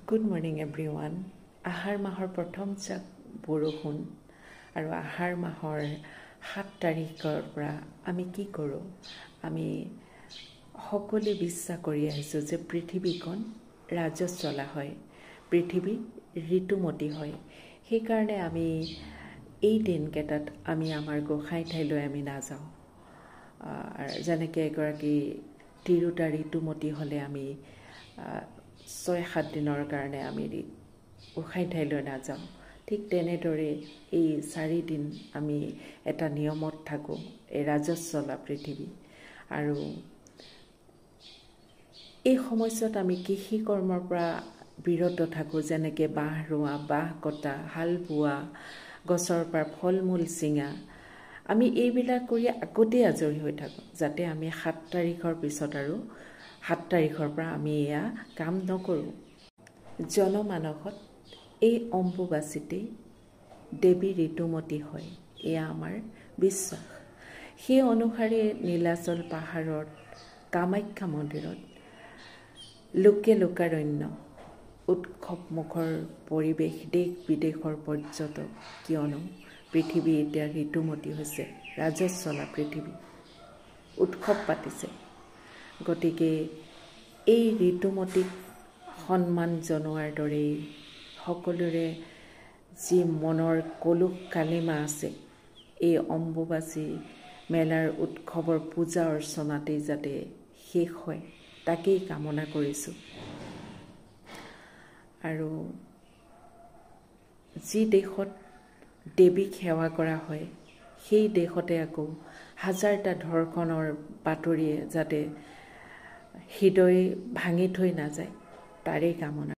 Good morning everyone. আহাৰ মাহৰ প্ৰথম চাক বৰষুণ আৰু আহাৰ মাহৰ 7 তাৰিখৰ পৰা আমি কি কৰোঁ? আমি সকলোৱে বিশ্বাস কৰি আহিছোঁ যে পৃথিৱীখন ৰাজত চলা হয়, পৃথিৱী ঋতুমতী হয়। সেইকাৰণে আমি এই দিনকেইটাত আমি আমাৰ গোসাঁই ঠাইলৈ আমি নাযাওঁ। যেনেকৈ এগৰাকী তিৰোতা ঋতুমতী হ'লে আমি 6-7 দিনৰ কাৰণে আমি গোসাঁই ঠাইলৈ নাযাওঁ। ঠিক তেনেদৰে এই 4 দিন আমি এটা নিয়মত থাকোঁ, এই ৰাজত চলা পৃথিৱী। আৰু এই সময়ছোৱাত আমি কৃষি কৰ্মৰ পৰা বিৰত থাকোঁ, যেনেকৈ বাঁহ ৰোৱা, বাঁহ কটা, হাল বোৱা, গছৰ পৰা ফল মূল ছিঙা। আমি এইবিলাক কৰি আগতেই আজৰি হৈ থাকোঁ, যাতে আমি 7 তাৰিখৰ পিছত আৰু 7 তাৰিখৰ পৰা আমি এয়া কাম নকৰোঁ। জনমানসত এই অম্বুবাচীতেই দেৱী ঋতুমতী হয়, এয়া আমাৰ বিশ্বাস। সেই অনুসাৰে নীলাচল পাহাৰত কামাখ্যা মন্দিৰত লোকাৰণ্য উৎসৱমুখৰ পৰিৱেশ, দেশ বিদেশৰ পৰ্যটক, কিয়নো পৃথিৱী এতিয়া ঋতুমতী হৈছে, ৰাজত চলা পৃথিৱী, উৎসৱ পাতিছে। গতিকে এই ঋতুমতীক সন্মান জনোৱাৰ দৰেই সকলোৰে যি মনৰ কলুষ কালিমা আছে, এই অম্বুবাচী মেলাৰ উৎসৱৰ পূজা অৰ্চনাতেই যাতে শেষ হয়, তাকেই কামনা কৰিছোঁ। আৰু যি দেশত দেৱীক সেৱা কৰা হয়, সেই দেশতে আকৌ হাজাৰটা ধৰ্ষণৰ বাতৰিয়ে যাতে হৃদয় ভাঙি থৈ নাযায়, তাৰেই কামনা।